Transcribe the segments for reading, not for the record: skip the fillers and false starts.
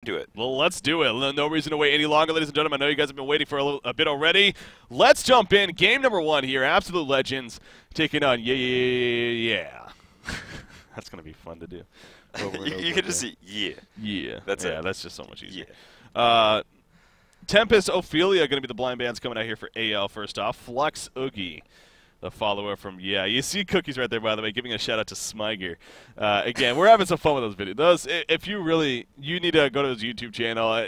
into it. Well, let's do it. No reason to wait any longer, ladies and gentlemen. I know you guys have been waiting for a bit already. Let's jump in. Game number 1 here. Absolute Legends taking on Yeah. That's going to be fun to do. You can just see, Yeah. That's it. Yeah, that's just so much easier. Yeah. Tempest, Ophelia going to be the blind bands coming out here for AL first off. Flux, Oogie, the follower from You see Cookies right there, by the way, giving a shout out to Smiger. Again, we're having some fun with those videos. If you need to go to his YouTube channel.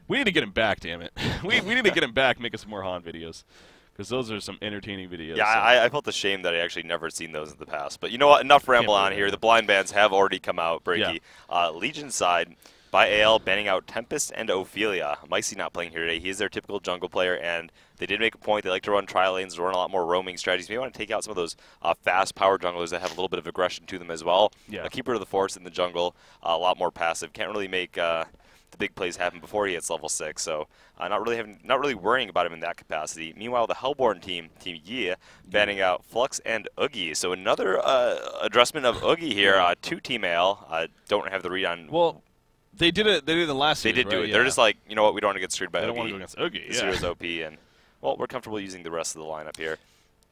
We need to get him back, damn it. we need to get him back making some more Han videos. Because those are some entertaining videos. Yeah, so. I felt the shame that I actually never seen those in the past. But you know what? Enough ramble on here. The blind bands have already come out, Breaky. Yeah. Legion side, by AL, banning out Tempest and Ophelia. Micey not playing here today. He is their typical jungle player, and they did make a point. They like to run tri lanes, run a lot more roaming strategies. Maybe want to take out some of those fast power junglers that have a little bit of aggression to them as well. Yeah. A keeper of the force in the jungle, a lot more passive. Can't really make the big plays happen before he hits level 6, so not really worrying about him in that capacity. Meanwhile, the Hellborn team YEE, banning out Flux and Oogie. So another addressment of Oogie here. 2 team AL. Don't have the read on. Well, they did it. They did it in the last series, They did do right? it. Yeah. They're just like, you know what? We don't want to get screwed by Oogie. They don't want to go against Oogie. This hero's OP, and well, we're comfortable using the rest of the lineup here.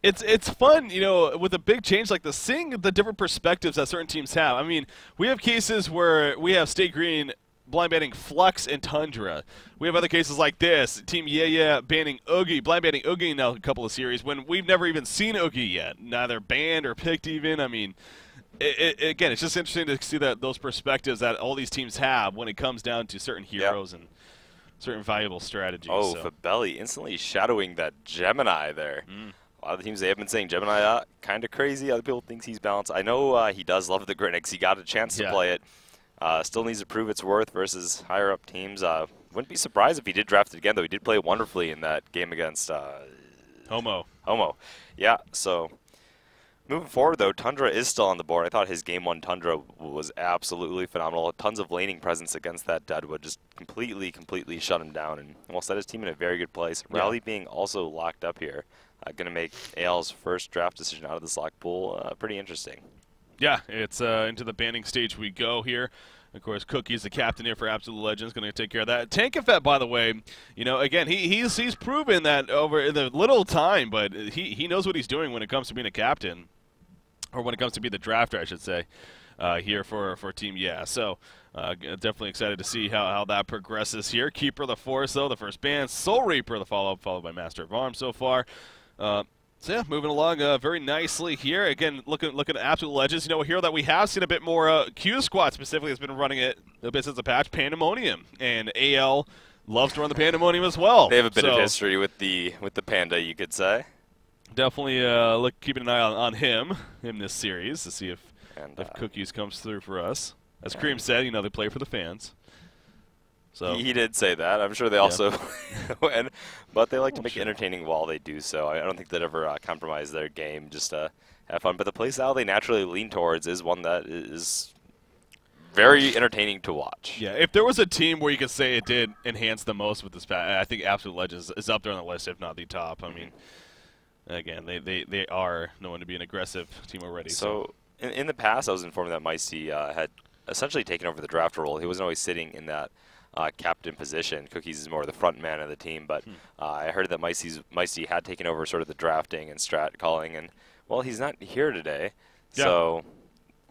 It's fun, with a big change like this, seeing the different perspectives that certain teams have. I mean, we have cases where we have State Green blind banning Flux and Tundra. We have other cases like this. Team Yeah banning Oogie, blind banning Oogie now a couple of series when we've never even seen Oogie yet. Neither banned or picked even. I mean, again, it's just interesting to see those perspectives that all these teams have when it comes down to certain heroes and certain valuable strategies. Oh, Fabelli instantly shadowing that Gemini there. A lot of the teams, they have been saying Gemini kind of crazy. Other people think he's balanced. I know he does love the Grinix. He got a chance to play it. Still needs to prove its worth versus higher up teams. Wouldn't be surprised if he did draft it again, though. He did play wonderfully in that game against Homo. Yeah, so moving forward, though, Tundra is still on the board. I thought his Game 1 Tundra was absolutely phenomenal. Tons of laning presence against that Deadwood. Just completely shut him down and almost set his team in a very good place. Rally being also locked up here. Going to make AL's first draft decision out of this lock pool pretty interesting. Yeah, it's into the banning stage we go here. Of course, Cookie's the captain here for Absolute Legends, going to take care of that. Tankafet, by the way, again, he's proven that over the little time, but he knows what he's doing when it comes to being a captain, or when it comes to being the drafter, I should say, here for Team So definitely excited to see how that progresses here. Keeper of the Force, though, the first ban. Soul Reaper, the follow-up, followed by Master of Arms so far. So yeah, moving along very nicely here. Again, looking at Absolute Legends. A hero that we have seen a bit more. Q Squad specifically has been running it a bit since the patch. Pandemonium, and AL loves to run the Pandemonium as well. They have a bit of history with the Panda, you could say. Definitely keeping an eye on him in this series to see if Cookies comes through for us. As Cream said, they play for the fans. So he did say that. I'm sure they also win, but they like to make it entertaining while they do so. I don't think they'd ever compromise their game just to have fun. But the playstyle they naturally lean towards is one that is very entertaining to watch. Yeah, if there was a team where you could say it did enhance the most with this patch, I think Absolute Legends is up there on the list, if not the top. I mean, again, they are known to be an aggressive team already. So in the past, I was informed that Micey had essentially taken over the draft role. He wasn't always sitting in that captain position. Cookies is more the front man of the team, but I heard that Micey had taken over sort of the drafting and strat calling, and well, he's not here today, so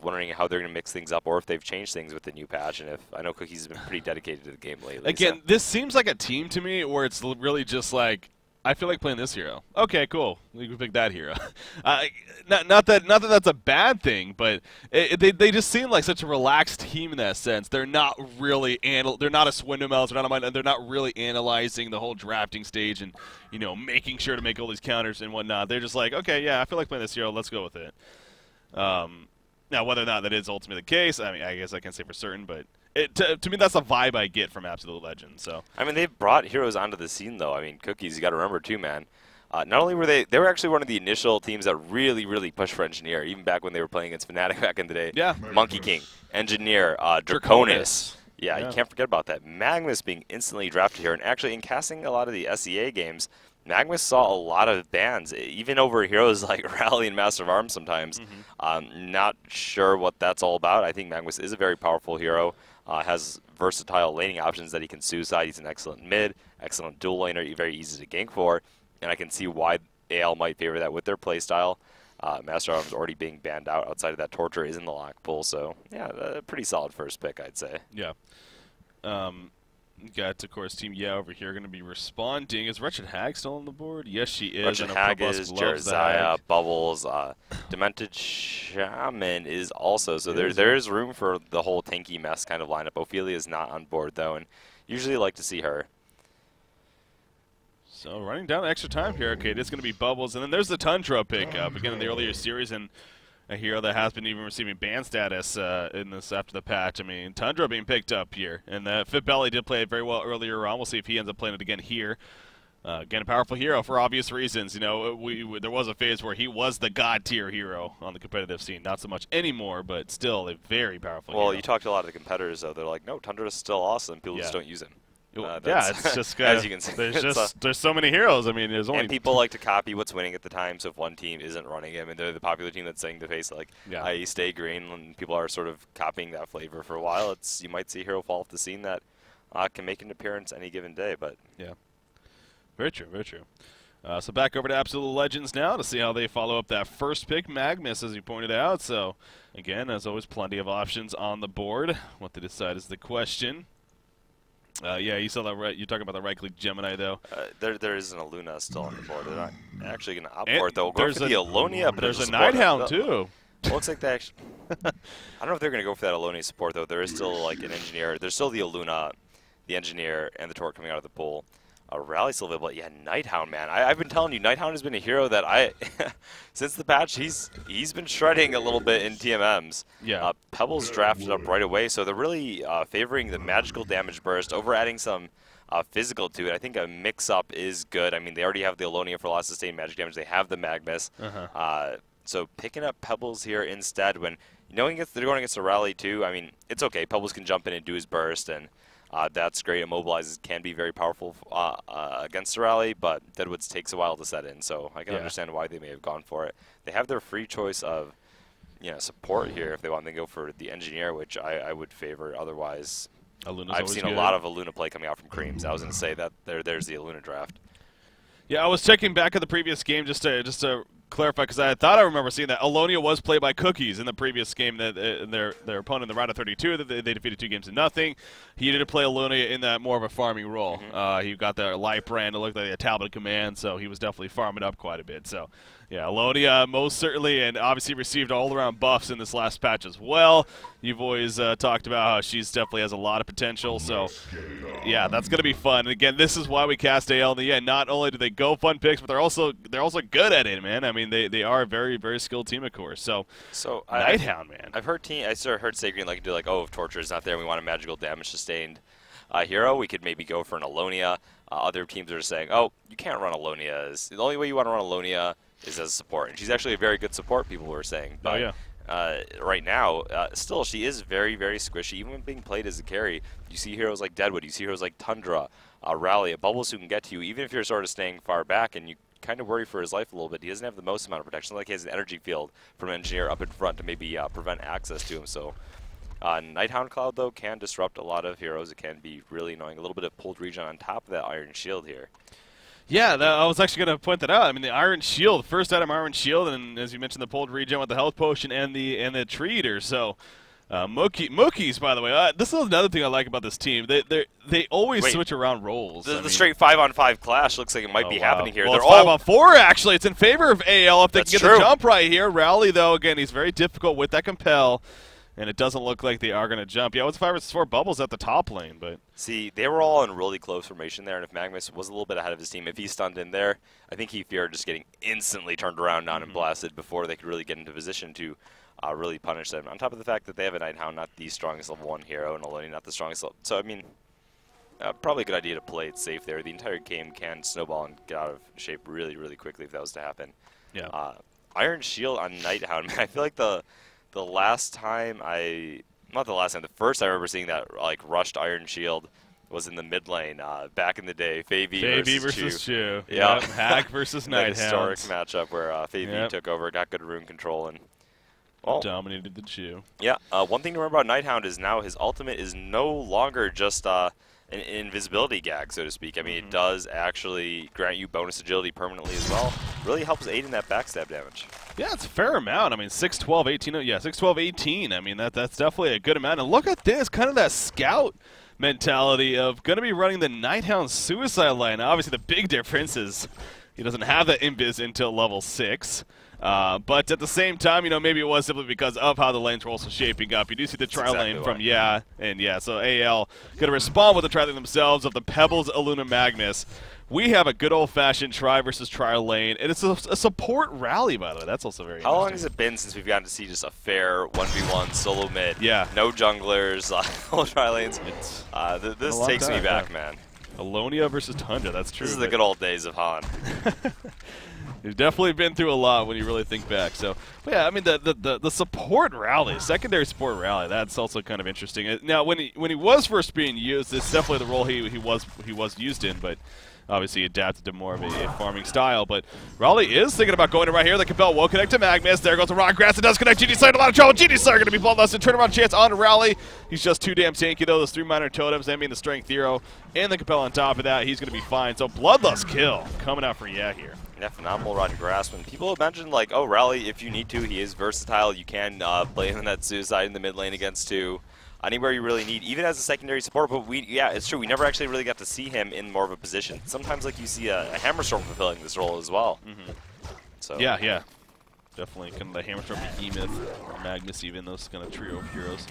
wondering how they're going to mix things up or if they've changed things with the new patch. And if I know Cookies has been pretty dedicated to the game lately. Again, this seems like a team to me where it's really just like, I feel like playing this hero. Okay, cool. We can pick that hero. Not that that's a bad thing, but they just seem like such a relaxed team in that sense. They're not really they're not a Swindlemels. They're not really analyzing the whole drafting stage and making sure to make all these counters and whatnot. They're just like, okay, yeah, I feel like playing this hero. Let's go with it. Now, whether or not that is ultimately the case, I mean, I guess I can't say for certain, but to me, that's the vibe I get from Absolute Legends. So I mean, they've brought heroes onto the scene, though. I mean, Cookies, you got to remember too, man. Not only were they were actually one of the initial teams that really pushed for Engineer, even back when they were playing against Fnatic back in the day. Yeah. Monkey King, Engineer, Draconis. Yeah, you can't forget about that. Magmus being instantly drafted here, and actually in casting a lot of the SEA games, Magmus saw a lot of bans, even over heroes like Rally and Master of Arms sometimes. Not sure what that's all about. I think Magmus is a very powerful hero, has versatile laning options that he can suicide. He's an excellent mid, excellent dual laner, very easy to gank for, and I can see why AL might favor that with their playstyle. Master Arms already being banned out outside of that. Torture is in the lock pool, so yeah, a pretty solid first pick, I'd say. Yeah. Got, of course, Team Yeah over here going to be responding. Is Wretched Hag still on the board? Yes, she is. Wretched Hag is, Jeremiah, Bubbles, Demented Shaman is also. So there is room for the whole tanky mess kind of lineup. Ophelia is not on board, though, and usually like to see her. So running down extra time here. Okay, it's going to be Bubbles. And then there's the Tundra pickup, again, in the earlier series, and a hero that has been even receiving ban status in this after the patch. I mean, Tundra being picked up here. And Fit Belly did play it very well earlier on. We'll see if he ends up playing it again here. Again, a powerful hero for obvious reasons. You know, there was a phase where he was the god-tier hero on the competitive scene. Not so much anymore, but still a very powerful hero. Well, you talk to a lot of the competitors, though. They're like, no, Tundra's still awesome. People just don't use him. Yeah, it's just as you can see, there's so many heroes. I mean, there's only, and people like to copy what's winning at the time. So if one team isn't running him, and they're the popular team that's saying the face like, "I stay green," and people are sort of copying that flavor for a while, you might see a hero fall off the scene that can make an appearance any given day. But yeah, very true, very true. So back over to Absolute Legends now to see how they follow up that first pick, Magnus, as you pointed out. So again, as always, plenty of options on the board. What they decide is the question. Yeah, you saw that right. You're talking about the right-click Gemini, though. There isn't a Luna still on the board. They're not actually going to opt for it, though. Go for the Alonia, but there's a Nighthound, too. Looks like they actually... I don't know if they're going to go for that Alonia support, though. There is still, like, an Engineer. There's still the Aluna, the Engineer, and the Torque coming out of the pool. Rally still available. Yeah, Nighthound, man. I've been telling you, Nighthound has been a hero that since the patch, he's been shredding a little bit in TMMs. Yeah. Pebbles drafted up right away, so they're really favoring the magical damage burst over adding some physical to it. I think a mix-up is good. I mean, they already have the Alonia for a lot of sustained magic damage. They have the Magnus. So picking up Pebbles here instead when knowing they're going against a Rally too, I mean, it's okay. Pebbles can jump in and do his burst, and that's great. Immobilizes can be very powerful against the Rally, but Deadwoods takes a while to set in, so I can understand why they may have gone for it. They have their free choice of support here if they want to go for the Engineer, which I would favor. Otherwise, I've seen a lot of Aluna play coming out from Creams. I was going to say that there's the Aluna draft. Yeah, I was checking back at the previous game just to clarify, because I thought I remember seeing that Alonia was played by Cookies in the previous game. That their opponent in the round of 32, that they defeated 2-0. He did play Alonia in that more of a farming role. He got the light brand. It looked like a tablet command, so he was definitely farming up quite a bit. So yeah, Alonia most certainly, and obviously received all-around buffs in this last patch as well. You've always talked about how she's definitely has a lot of potential. So yeah, that's going to be fun. And again, this is why we cast AL in the end. Not only do they go fun picks, but they're also good at it, man. I mean, they are a very, very skilled team, of course. So Nighthound, man. I've heard Stay Green like to do like, oh, if Torture is not there, we want a magical damage sustained hero. We could maybe go for an Alonia. Other teams are saying, oh, you can't run Alonia. The only way you want to run Alonia is as a support, and she's actually a very good support. People were saying, but right now, still she is very, very squishy. Even when being played as a carry, you see heroes like Deadwood, you see heroes like Tundra, Rally, Bubbles who can get to you, even if you're sort of staying far back, and you kind of worry for his life a little bit. He doesn't have the most amount of protection. Like he has an energy field from Engineer up in front to maybe prevent access to him. So Nighthound Cloud, though, can disrupt a lot of heroes. It can be really annoying. A little bit of pulled regen on top of that Iron Shield here. Yeah, I was actually going to point that out. I mean, the Iron Shield, first item Iron Shield, and as you mentioned, the pulled regen with the Health Potion and the Tree Eater. So Mookies, by the way, this is another thing I like about this team. They always switch around roles. The straight 5-on-5 clash looks like it might be happening here. Well, they're all 5-on-4 actually. It's in favor of AL if they can get the jump right here. Rally, though, again, he's very difficult with that compel. And it doesn't look like they are going to jump. Yeah, it's 5 versus 4 Bubbles at the top lane, but see, they were all in really close formation there, and if Magnus was a little bit ahead of his team, if he stunned in there, I think he feared just getting instantly turned around down and blasted before they could really get into position to really punish them. On top of the fact that they have a Nighthound, not the strongest level 1 hero, and Alonia not the strongest level. So, I mean, probably a good idea to play it safe there. The entire game can snowball and get out of shape really, really quickly if that was to happen. Yeah. Iron Shield on Nighthound, I feel like the last time the first time I remember seeing that like rushed Iron Shield was in the mid lane back in the day. Favy versus Chu. Yeah, Hag versus Nighthound. Historic matchup where Favy took over, got good rune control, and Well, dominated the Chew. Yeah, one thing to remember about Nighthound is now his ultimate is no longer just an invisibility gag, so to speak. I mean, it does actually grant you bonus agility permanently as well. Really helps aid in that backstab damage. Yeah, it's a fair amount. I mean, 6, 12, 18. Yeah, 6, 12, 18. I mean, that's definitely a good amount. And look at this, kind of that scout mentality of going to be running the Nighthound suicide line. Now, obviously, the big difference is he doesn't have that invis until level 6. But at the same time, you know, maybe it was simply because of how the lanes were also shaping up. You do see the tri lane from so AL going to respond with the tri lane themselves of the Pebbles, Aluna, Magnus. We have a good old-fashioned tri versus tri lane, and it's a support rally, by the way. That's also very interesting. How long has it been since we've gotten to see just a fair 1v1 solo mid? Yeah. No junglers, all tri lanes. This takes me back, man. Alonia versus Tundra, that's true. This is the good old days of Han. You've definitely been through a lot when you really think back. So, but yeah, I mean the support rally, secondary support rally, that's also kind of interesting. Now, when he was first being used, it's definitely the role he was used in, but obviously adapted to more of a farming style. But Raleigh is thinking about going to right here. The Capel will connect to Magnus. There goes the Rock Grass. It does connect. GD Side, a lot of trouble. GD Side going to be bloodlust. Turnaround chance on Raleigh. He's just too damn tanky, though. Those 3 minor totems, that being the Strength Hero, and the Capel on top of that. He's going to be fine. So bloodlust kill coming out for here. Yeah, phenomenal Rotten Grass. When people have mentioned, like, oh, Raleigh, if you need to, he is versatile. You can play him in that suicide in the mid lane against 2. Anywhere you really need, even as a secondary support. But yeah, it's true. We never actually really got to see him in more of a position. Sometimes, like, you see a Hammerstorm fulfilling this role as well. So yeah, definitely kind of the Hammerstorm, Behemoth, or Magnus, even those kind of trio of heroes.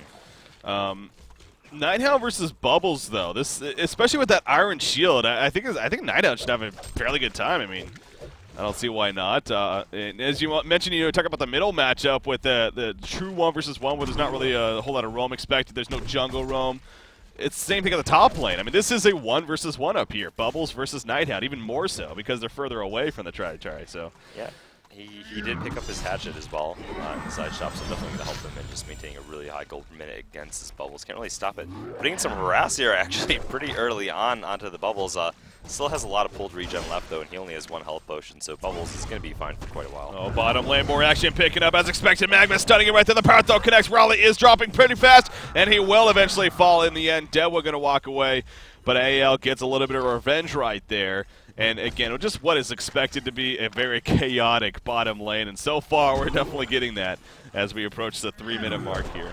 Nighthound versus Bubbles, though. This, especially with that Iron Shield, I think Nighthound should have a fairly good time. I mean, I don't see why not. And as you mentioned, you talk about the middle matchup with the true 1 versus 1, where there's not really a whole lot of roam expected. There's no jungle roam. It's the same thing at the top lane. I mean, this is a 1 versus 1 up here. Bubbles versus Nighthound, even more so because they're further away from the try. So yeah, he did pick up his hatchet as well in the side shop, so definitely going to help him in just maintaining a really high gold per minute against his Bubbles. Can't really stop it. Putting in some harass here actually pretty early onto the Bubbles. Still has a lot of pulled regen left, though, and he only has 1 health potion, so Bubbles is going to be fine for quite a while. Oh, bottom lane, more action picking up as expected. Magnus stunning it right there. The power throw connects. Raleigh is dropping pretty fast, and he will eventually fall in the end. Dewa going to walk away, but AL gets a little bit of revenge right there. And again, just what is expected to be a very chaotic bottom lane, and so far we're definitely getting that as we approach the 3-minute mark here.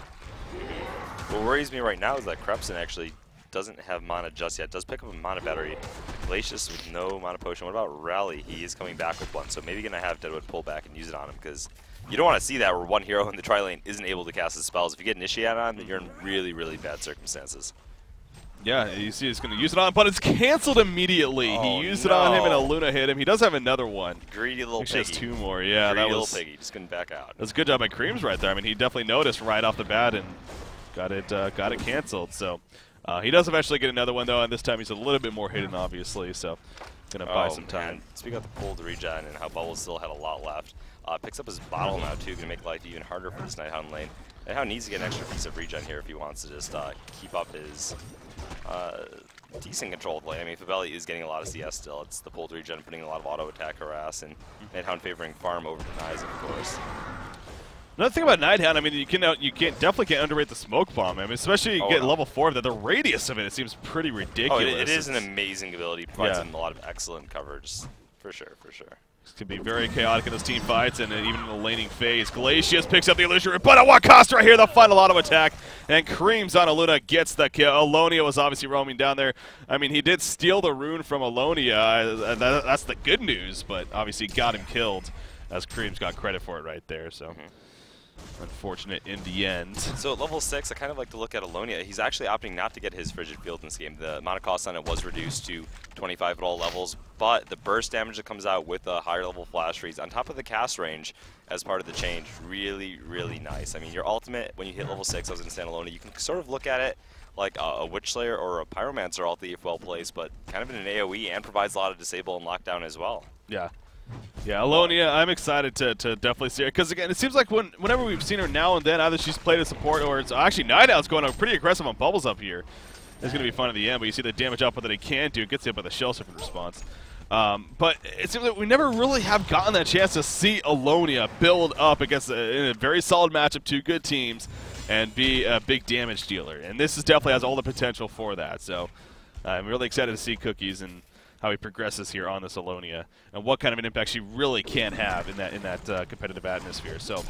What worries me right now is that Krepson actually doesn't have mana just yet. Does pick up a mana battery. Glacius with no mana potion. What about Rally? He is coming back with one, so maybe going to have Deadwood pull back and use it on him, because you don't want to see that where one hero in the tri lane isn't able to cast his spells. If you get initiated on him, then you're in really, really bad circumstances. Yeah, you see he's going to use it on him, but it's canceled immediately. He used it on him and Aluna hit him. He does have another one. Greedy little piggy. He has 2 more, yeah. Greedy little piggy, just couldn't back out. That's a good job by Creams right there. I mean, he definitely noticed right off the bat and got it canceled. So he does eventually get another one, though, and this time he's a little bit more hidden, obviously, so going to buy some time. Man. Speaking of the pulled regen and how Bubbles still had a lot left, picks up his bottle now, too, going to make life even harder for this Nighthound lane. Nighthound needs to get an extra piece of regen here if he wants to just keep up his decent control of the lane. I mean, Fabelli is getting a lot of CS still. It's the pulled regen, putting a lot of auto attack harass, and Nighthound favoring farm over denies, of course. Another thing about Nighthound, I mean, you definitely can't underrate the smoke bomb. I mean, especially you get level 4 of that. The radius of it seems pretty ridiculous. Oh, it is an amazing ability. It provides him a lot of excellent coverage, for sure. This could be very chaotic in those team fights, and even in the laning phase. Glacius picks up the illusion, but at what cost right here? The final auto attack, and Creams on Aluna gets the kill. Alonia was obviously roaming down there. I mean, he did steal the rune from Alonia. That's the good news, but obviously got him killed, as Creams got credit for it right there. So. Unfortunate in the end. So at level 6, I kind of like to look at Alonia. He's actually opting not to get his Frigid Field in this game. The amount of cost on it was reduced to 25 at all levels, but the burst damage that comes out with a higher level flash freeze on top of the cast range as part of the change, really, really nice. I mean, your ultimate, when you hit level 6, I was going to say Alonia, you can sort of look at it like a Witch Slayer or a Pyromancer ulti if well placed, but kind of in an AoE and provides a lot of disable and lockdown as well. Yeah. Yeah, Alonia, I'm excited to definitely see her, because again, it seems like whenever we've seen her now and then, either she's played a support or it's actually Nighthound's going pretty aggressive on Bubbles up here. It's going to be fun at the end, but you see the damage output that he can do. It gets hit by the shell surfing response. But it seems like we never really have gotten that chance to see Alonia build up against in a very solid matchup, two good teams, and be a big damage dealer. And this is definitely has all the potential for that. So I'm really excited to see Cookies and how he progresses here on this Alonia, and what kind of an impact she really can have in that competitive atmosphere. So.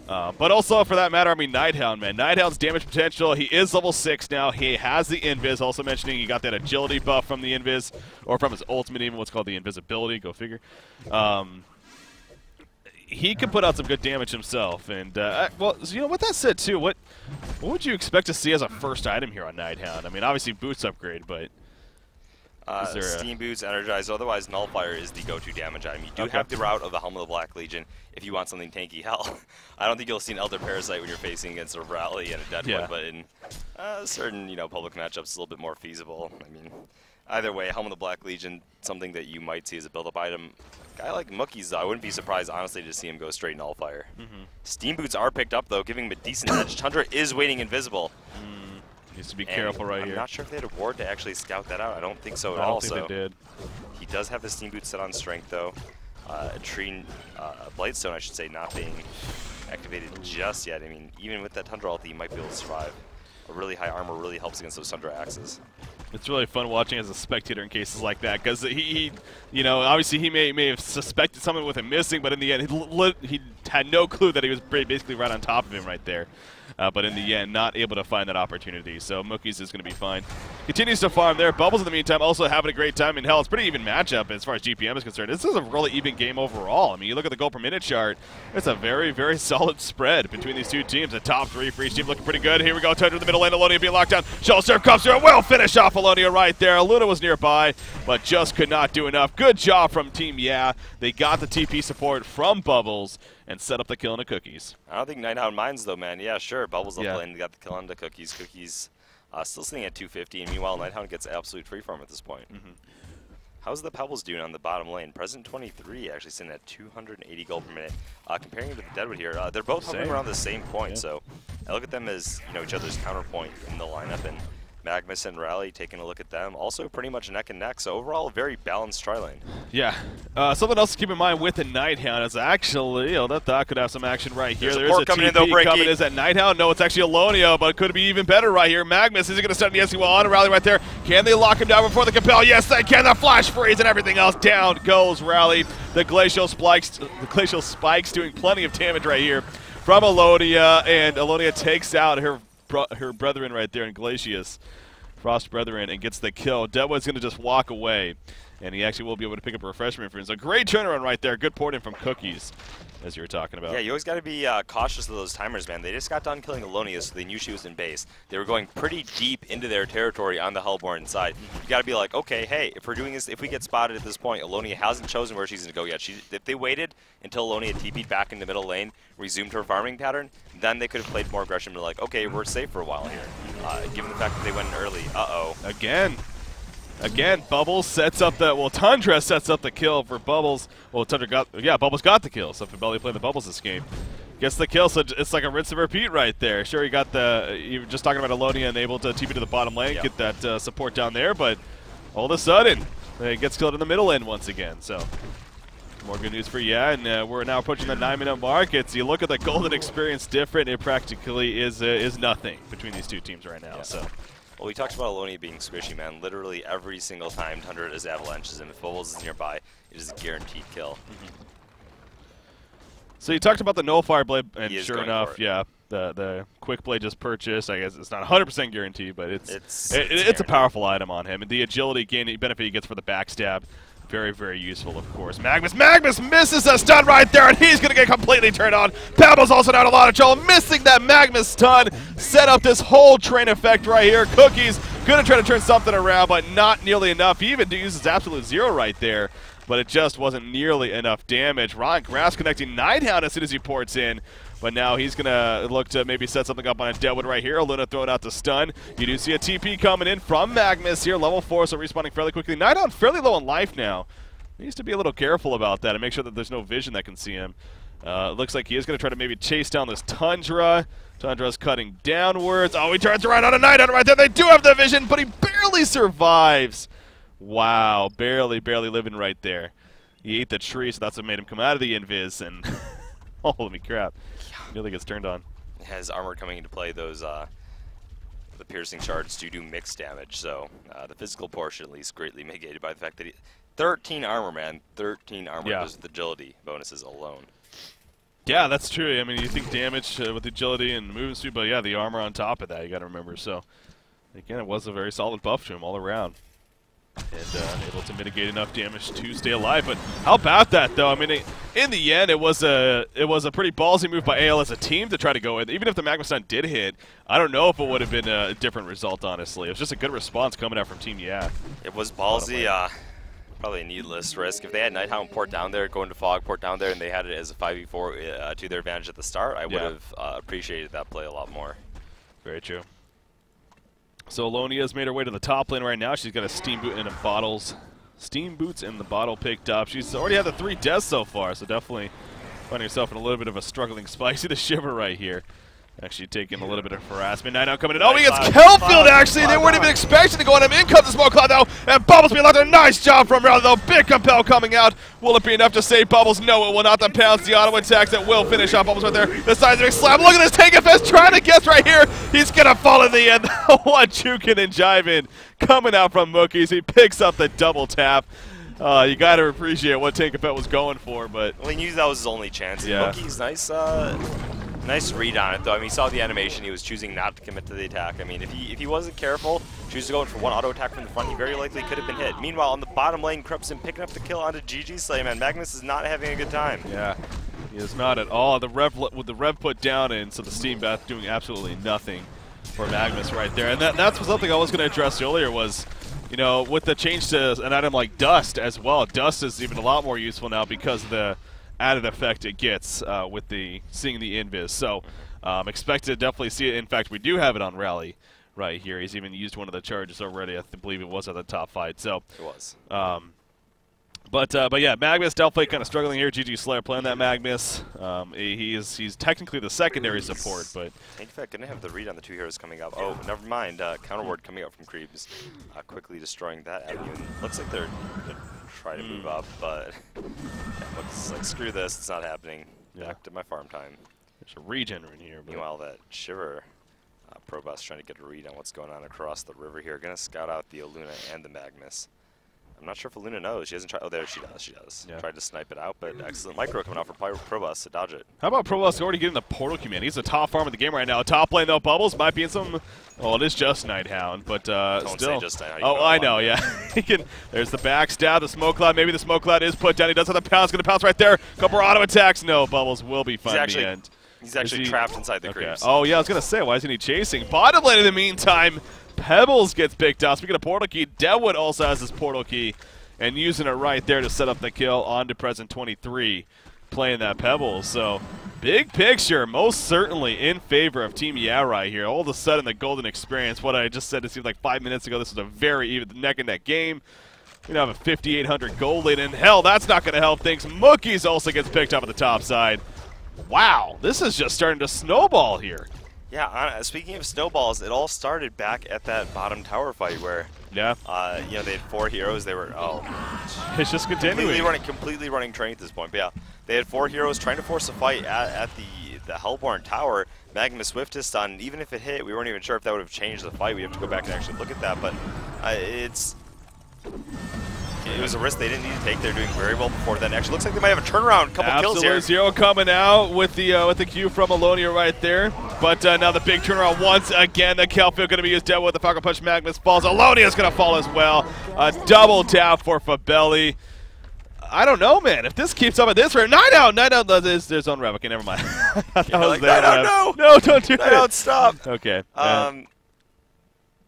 But also, for that matter, I mean, Nighthound, man. Nighthound's damage potential, he is level 6 now. He has the Invis, also mentioning he got that agility buff from the Invis, or from his ultimate even, what's called the invisibility, go figure. He can put out some good damage himself. And, well, so, you know, with that said, too, what would you expect to see as a first item here on Nighthound? I mean, obviously, boots upgrade, but... Steam Boots, Energize, otherwise Nullifier is the go-to damage item. You do have the route of the Helm of the Black Legion if you want something tanky. Hell, I don't think you'll see an Elder Parasite when you're facing against a Rally and a Deadwood, but in certain, you know, public matchups, it's a little bit more feasible. I mean, either way, Helm of the Black Legion, something that you might see as a build-up item. A guy like Mookie's, I wouldn't be surprised, honestly, to see him go straight Nullifier. Steam Boots are picked up, though, giving him a decent edge. Tundra is waiting invisible. Needs to be careful right here. I'm not sure if they had a ward to actually scout that out. I don't think so at all. I don't think they did. He does have the Steam Boot set on strength, though. Blightstone, I should say, not being activated just yet. I mean, even with that Tundra ulti, you might be able to survive. A really high armor really helps against those Tundra axes. It's really fun watching as a spectator in cases like that, because he, you know, obviously he may have suspected something with him missing, but in the end, he had no clue that he was basically right on top of him right there. But in the end, not able to find that opportunity. So Mookie's is going to be fine. Continues to farm there. Bubbles, in the meantime, also having a great time. And hell, it's a pretty even matchup as far as GPM is concerned. This is a really even game overall. I mean, you look at the goal per minute chart, it's a very, very solid spread between these two teams. The top three for each team looking pretty good. Here we go, Tundra in the middle lane. Alonia being locked down. Shell Surf comes through. Well, finish off Alonia right there. Luna was nearby, but just could not do enough. Good job from Team Yeah. They got the TP support from Bubbles and set up the kill into Cookies. I don't think Nighthound minds, though, man. Yeah, sure. Bubbles up lane, got the kill into Cookies. Cookies still sitting at 250, and meanwhile, Nighthound gets absolute freeform at this point. How's the Pebbles doing on the bottom lane? Present 23, actually sitting at 280 gold per minute. Comparing him to the Deadwood here, they're both hovering around the same point, so I look at them as, you know, each other's counterpoint in the lineup, and Magmus and Rally taking a look at them, also pretty much neck and neck, so overall a very balanced tri-lane. Yeah. Something else to keep in mind with the Nighthound is actually, that thought could have some action right here. There's a coming TP in, though, Breaky. coming. Is that Nighthound? No, it's actually Alonia, but it could be even better right here. Magmus, is he going to start the SC on a Rally right there? Can they lock him down before the compel? Yes, they can. The flash freeze and everything else. Down goes Rally. The glacial spikes doing plenty of damage right here from Alonia, and Alonia takes out her brethren right there in Glacius. Frost Brethren, and gets the kill. Deadwood's going to just walk away, and he actually will be able to pick up a refreshment for him. So great turnaround right there. Good port in from Cookies, as you were talking about. Yeah, you always got to be cautious of those timers, man. They just got done killing Alonia, so they knew she was in base. They were going pretty deep into their territory on the Hellborn side. You got to be like, okay, hey, if we're doing this, if we get spotted at this point, Alonia hasn't chosen where she's going to go yet. If they waited until Alonia TP'd back in the middle lane, resumed her farming pattern, then they could have played more aggression and be like, okay, we're safe for a while here. Given the fact that they went in early. Again, Bubbles sets up the, Tundra sets up the kill for Bubbles. Well, Bubbles got the kill, so Fabelli played the Bubbles this game. Gets the kill, so it's like a rinse and repeat right there. Sure, you were just talking about Alonia and able to TP to the bottom lane, get that support down there, but all of a sudden, he gets killed in the middle lane once again, so. More good news for you, and we're now approaching the 9-minute mark. You look at the golden experience different, it practically is nothing between these two teams right now. So. Well, we talked about Alonia being squishy, man. Literally every single time Tundra does avalanches, and if Bubbles is nearby, it is a guaranteed kill. So you talked about the Nullifier Blade, and sure enough, the Quick Blade just purchased. I guess it's not 100% guaranteed, but it's a powerful item on him. And the agility gain benefit he gets for the backstab, very, very useful, of course. Magmus misses a stun right there, and he's going to get completely turned on. Pebbles also down a lot of trouble, missing that Magmus stun. Set up this whole train effect right here. Cookies going to try to turn something around, but not nearly enough. He even uses absolute zero right there, but it just wasn't nearly enough damage. Ron Grass connecting Nighthound as soon as he ports in. But now he's going to look to maybe set something up on a Deadwood right here. Luna throwing out the stun. You do see a TP coming in from Magmus here. Level 4, so respawning fairly quickly. Nighthound fairly low on life now. Needs to be a little careful about that and make sure that there's no vision that can see him. Looks like he is going to try to maybe chase down this Tundra. Tundra's cutting downwards. Oh, he turns around on a Nighthound right there. They do have the vision, but he barely survives. Wow, barely living right there. He ate the tree, so that's what made him come out of the invis, and holy crap, nearly gets turned on. Has armor coming into play, those the piercing shards do mixed damage, so the physical portion at least greatly mitigated by the fact that 13 armor, man, 13 armor just with agility bonuses alone. Yeah, that's true. I mean, you think damage with agility and movement speed, but yeah, the armor on top of that, you got to remember. So again, it was a very solid buff to him all around. And able to mitigate enough damage to stay alive. But how about that, though? I mean, in the end, it was a pretty ballsy move by AL as a team to try to go in. Even if the Magma Stun did hit, I don't know if it would have been a different result, honestly. It was just a good response coming out from Team YEE. It was ballsy. Probably a needless risk. If they had Nighthound port down there, going to Fog, port down there, and they had it as a 5v4 to their advantage at the start, I would have appreciated that play a lot more. Very true. So Alonia's made her way to the top lane right now. She's got a Steam Boot and a bottles. Steam Boots in the bottle picked up. She's already had the 3 deaths so far, so definitely finding herself in a little bit of a struggling spot. See the shiver right here. Actually taking a little bit of harassment. Nighthound coming in. Oh, he gets Kelfield, actually. They weren't even expecting to go on him. In comes the Smoke Cloud now, and Bubbles being locked. A nice job from Rally, though. Big compel coming out. Will it be enough to save Bubbles? No, it will not. The pounds, the auto attacks that will finish off Bubbles right there. The seismic slam. Look at this Tankfest trying to guess right here. He's going to fall in the end. What juking and jiving coming out from Mookies. He picks up the double tap. You got to appreciate what Tankfest was going for, but... Well, he knew that was his only chance. Yeah. Mookie's nice read on it, though. I mean, he saw the animation. He was choosing not to commit to the attack. I mean, if he wasn't careful, choose to go in for one auto attack from the front, he very likely could have been hit. Meanwhile, on the bottom lane, Krupson picking up the kill onto GG Slay, man. Magnus is not having a good time. Yeah, he is not at all. With the rev put down in, so the Steam Bath doing absolutely nothing for Magnus right there. And that's something I was going to address earlier was, you know, with the change to an item like Dust as well. Dust is even a lot more useful now because of the added effect it gets with seeing the invis. So expect to definitely see it. In fact, we do have it on Rally right here. He's even used one of the charges already. I believe it was at the top fight. So it was. But yeah, Magnus definitely kind of struggling here. GG Slayer playing that Magnus. He's technically the secondary support, but I think that gonna have the read on the 2 heroes coming up. Oh, never mind. Counter ward coming up from Creeps, quickly destroying that avenue. Looks like they're try to move up, but looks like screw this. It's not happening. Back to my farm time. There's a regen in here. But meanwhile, that Shiver Probus trying to get a read on what's going on across the river here. Gonna scout out the Aluna and the Magnus. I'm not sure if Aluna knows. She hasn't tried. Oh, there she does. She does. Yeah. Tried to snipe it out, but excellent micro coming out for Probus to dodge it. How about Probus already getting the portal key, man? He's the top farm of the game right now. Top lane, though, Bubbles might be in some... Oh, it is just Nighthound, but Don't still... Say just Nighthound. Oh, I know, yeah. He can... There's the backstab, the Smoke Cloud. Maybe the Smoke Cloud is put down. He does have the pounce. Going to pounce right there. Couple auto attacks. No, Bubbles will be fine in the end. He's actually trapped inside the creeps. Oh, yeah, I was going to say, why isn't he chasing? Bottom lane in the meantime, Pebbles gets picked up. Speaking of portal key, Deadwood also has his portal key. And using it right there to set up the kill on to present 23, playing that Pebbles. So, big picture, most certainly in favor of Team YEE right here. All of a sudden, the golden experience, what I just said, it seemed like 5 minutes ago, this was a very even neck-and-neck game. We now have a 5,800 gold lead, and hell, that's not going to help things. Mookies also gets picked up on the top side. Wow, this is just starting to snowball here. Yeah, speaking of snowballs, it all started back at that bottom tower fight where, you know, they had 4 heroes. They were, it's just continuing. Completely running train at this point. But yeah, they had 4 heroes trying to force a fight at the Hellborn Tower. Magma Swiftest on, even if it hit, we weren't even sure if that would have changed the fight. We have to go back and actually look at that. But it was a risk they didn't need to take. They're doing very well before then. Actually, looks like they might have a turnaround. Couple kills here. Zero coming out with the Q from Alonia right there. But now the big turnaround once again. The Kelfield going to be used dead with the Falcon Punch. Magnus falls. Alonia's going to fall as well. A double tap for Fabelli. I don't know, man. If this keeps up at this rate, Nighthound does there's own rev. Okay, never mind. No, don't do that. Stop. Okay.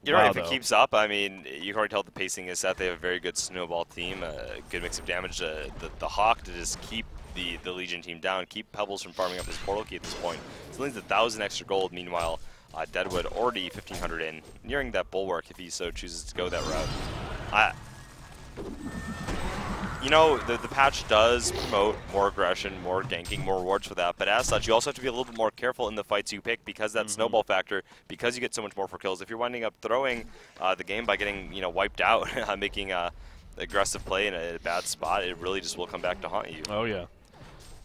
You're right, if it keeps up, I mean, you can already tell the pacing is set. They have a very good snowball team, a good mix of damage. The Hawk to just keep the Legion team down, keep Pebbles from farming up his portal key at this point. So leads 1,000 extra gold. Meanwhile, Deadwood already 1,500 in, nearing that bulwark if he so chooses to go that route. you know, the patch does promote more aggression, more ganking, more rewards for that, but as such, you also have to be a little bit more careful in the fights you pick because that snowball factor, because you get so much more for kills. If you're winding up throwing the game by getting, you know, wiped out, making aggressive play in a bad spot, it really just will come back to haunt you. Oh, yeah.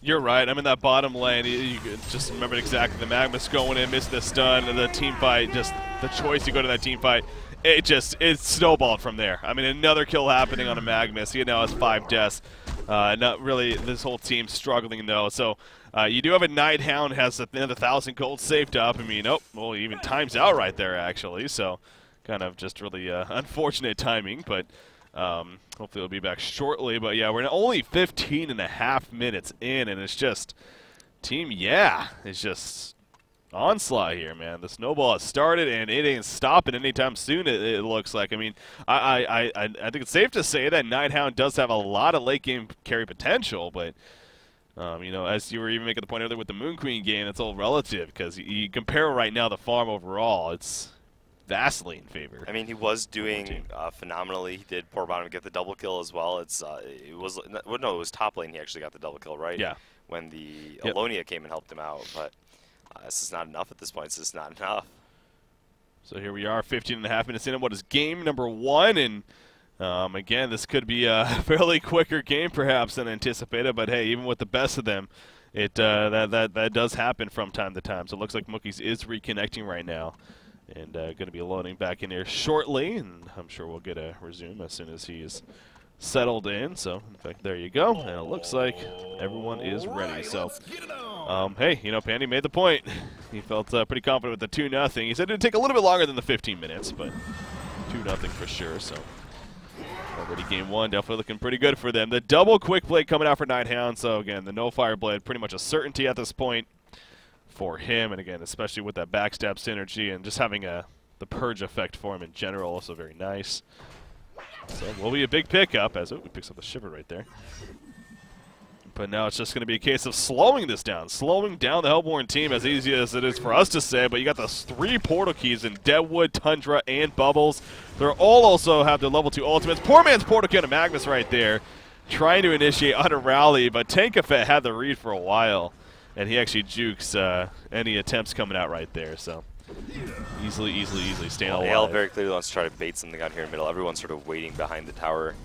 You're right. I'm in that bottom lane. You just remembered exactly. The Magnus going in, missed the stun, and the team fight, just the choice to go to that team fight, it snowballed from there. I mean, another kill happening on a Magnus. He now has 5 deaths. Not really this whole team struggling, though. So you do have a Nighthound, has another 1,000 gold saved up. I mean, well, he even times out right there, actually. So kind of just really unfortunate timing, but hopefully he'll be back shortly. But yeah, we're only 15.5 minutes in, and it's just Team it's just onslaught here, man. The snowball has started, and it ain't stopping anytime soon. It looks like. I mean, I think it's safe to say that Nighthound does have a lot of late game carry potential, but you know, as you were even making the point earlier with the Moon Queen game, it's all relative because you compare right now the farm overall, it's vastly in favor. I mean, he was doing phenomenally. He did poor bottom get the double kill as well. It was top lane. He actually got the double kill, right? Yeah. When the Alonia came and helped him out, but this is not enough at this point. It's just not enough. So here we are, 15.5 minutes in. What is game number 1? And again, this could be a fairly quicker game perhaps than anticipated. But hey, even with the best of them, that does happen from time to time. So it looks like Mookies is reconnecting right now. And going to be loading back in here shortly, and I'm sure we'll get a resume as soon as he is settled in. So, in fact, there you go. And it looks like everyone is ready. So, hey, you know, Pandy made the point. He felt pretty confident with the 2-0. He said it would take a little bit longer than the 15 minutes, but 2-0 for sure. So, already game 1, definitely looking pretty good for them. The double quick blade coming out for Nighthound. So, again, the no fire blade, pretty much a certainty at this point for him, and again, especially with that backstab synergy and just having the purge effect for him in general, also very nice. So will be a big pickup as he picks up the shiver right there. But now it's just going to be a case of slowing this down, slowing down the Hellborn team, as easy as it is for us to say. But you got those 3 portal keys in Deadwood, Tundra, and Bubbles. They're all also have their level 2 ultimates. Poor man's portal key on Magnus right there, trying to initiate on a rally, but Tankafet had the read for a while. And he actually jukes any attempts coming out right there, so easily staying alive. AL very clearly wants to try to bait something out here in the middle. Everyone's sort of waiting behind the tower,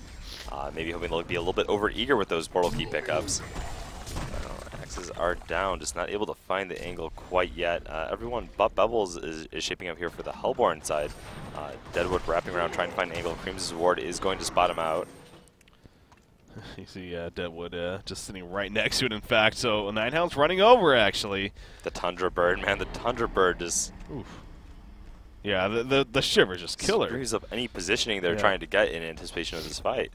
maybe hoping they'll be a little bit over-eager with those portal key pickups. Axes are down, just not able to find the angle quite yet. Everyone but Bubbles is shaping up here for the Hellborn side. Deadwood wrapping around trying to find an angle. Creams' ward is going to spot him out. You see Deadwood just sitting right next to it, in fact. So Nighthound's running over, actually. The Tundra Bird, man. The Tundra Bird just... Oof. Yeah, the shiver just killer. Screws up any positioning they're trying to get in anticipation of this fight.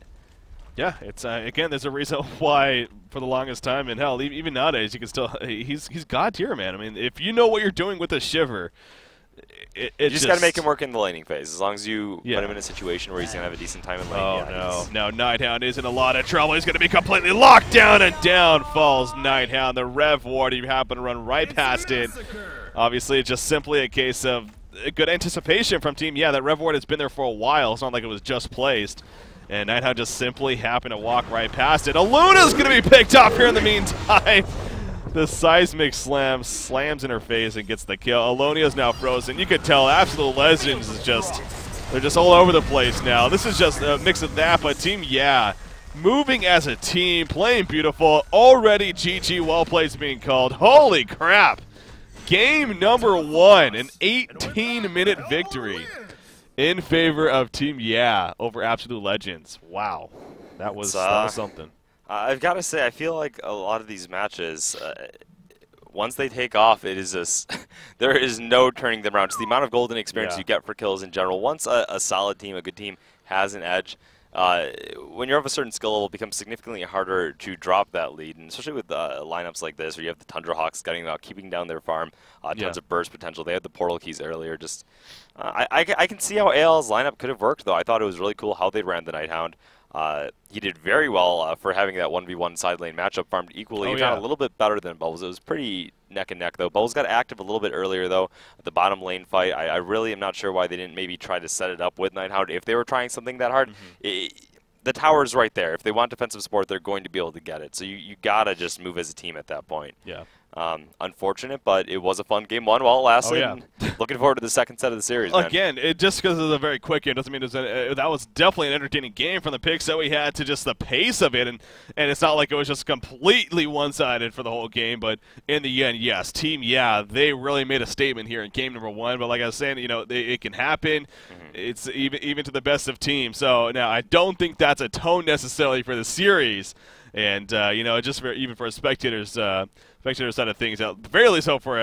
Yeah, it's again, there's a reason why for the longest time, and hell, even nowadays, you can still... He's god tier, man. I mean, if you know what you're doing with the shiver... You just got to make him work in the laning phase. As long as you put him in a situation where he's going to have a decent time in lane. Oh, no. Now Nighthound is in a lot of trouble. He's going to be completely locked down, and down falls Nighthound. The Rev Ward, he happened to run right past it. Obviously, it's just simply a case of good anticipation from Team. Yeah, that Rev Ward has been there for a while. It's not like it was just placed. And Nighthound just simply happened to walk right past it. Aluna's going to be picked off here in the meantime. The seismic slam slams in her face and gets the kill. Alonia's now frozen. You could tell Absolute Legends is they're just all over the place now. This is just a mix of that, but Team moving as a team, playing beautiful. Already GG, well played is being called. Holy crap. Game number 1, an 18-minute victory in favor of Team over Absolute Legends. Wow. That was something. I've got to say, I feel like a lot of these matches, once they take off, it is just there is no turning them around. Just the amount of golden experience you get for kills in general. Once a solid team, a good team, has an edge, when you're of a certain skill level, it becomes significantly harder to drop that lead, and especially with lineups like this, where you have the Tundra Hawks gutting out, keeping down their farm, tons of burst potential. They had the portal keys earlier. Just I can see how AL's lineup could have worked, though. I thought it was really cool how they ran the Nighthound. He did very well for having that 1v1 side lane matchup farmed equally. He found a little bit better than Bubbles. It was pretty neck and neck, though. Bubbles got active a little bit earlier, though. The bottom lane fight, I really am not sure why they didn't maybe try to set it up with Nighthound if they were trying something that hard. the tower's right there. If they want defensive support, they're going to be able to get it. So you gotta just move as a team at that point. Yeah. Unfortunate, but it was a fun game one while it lasted. Oh, yeah. Looking forward to the second set of the series, man. Again, just because it was a very quick game doesn't mean that was definitely an entertaining game from the picks that we had to just the pace of it. And it's not like it was just completely one-sided for the whole game. But in the end, yes, team, they really made a statement here in game number one. But like I was saying, it can happen. It's even to the best of teams. So now I don't think that's a tone necessarily for the series. And, just even for spectators' side of things, at the very least hope for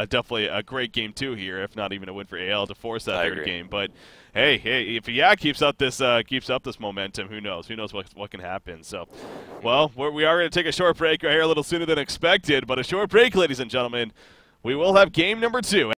definitely a great game two here, if not even a win for AL to force that third game. But hey, if keeps up this momentum, who knows? Who knows what can happen? So, well, we are going to take a short break here a little sooner than expected, but a short break, ladies and gentlemen. We will have game number two.